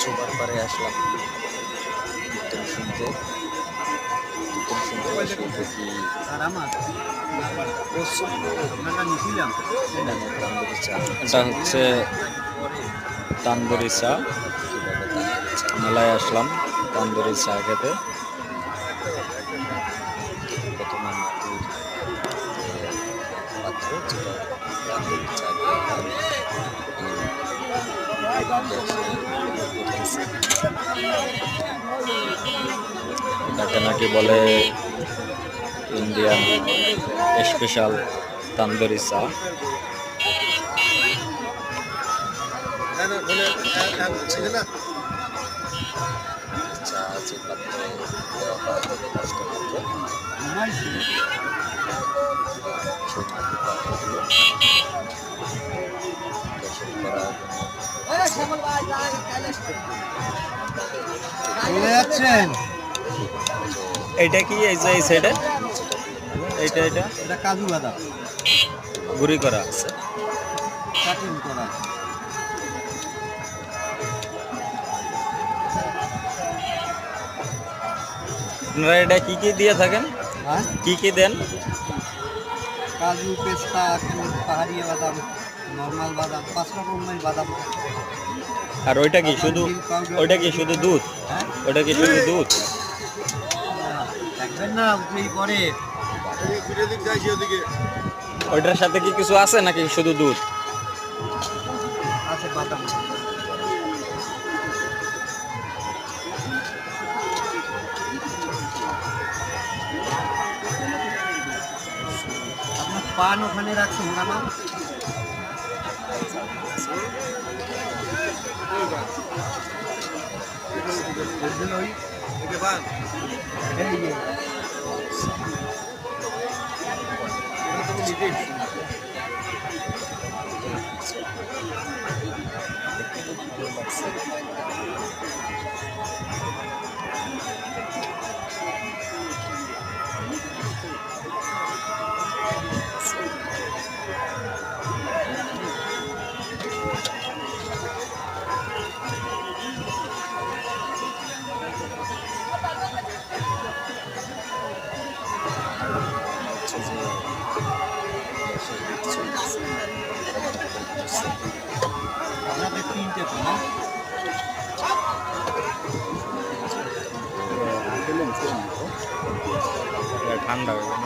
Super পারে আসলাম কীর্তন শুনতে। কীর্তন শুনতে দেখি এটা হচ্ছে তান্দুরি চা। মেলায় আসলাম তান্দুরি চা খেতে। প্রথমে মাটির পাত্র যেটা তান্দুরি চা এটাকে নাকি বলে ইন্ডিয়ান স্পেশাল তান্দুরি চা। চা যে পাত্রে দেওয়া হয় এটা কি এই যে এই সাইডে এটা এটা এটা কাজু বাদাম গুঁড়ি করা আছে, কাটিং করা। আপনারা এটা কি কি দিয়ে থাকেন? হ্যাঁ, কি কি দেন? কাজু, পেস্তা, পাহাড়ি বাদাম, নর্মাল বাদাম, 5 রকমের বাদাম। আর ওইটা কি শুধু, ওইটা কি শুধু দুধ? হ্যাঁ, ওইটা কি শুধু দুধ? দেখবেন না উঠলেই পরে ওইটার সাথে কি কিছু আছে নাকি শুধু দুধ? আছে বাদাম। আপনার পান ওখানে রাখছেন না? আপনাদের 3টে তো না? ঠান্ডা হয়ে গেল।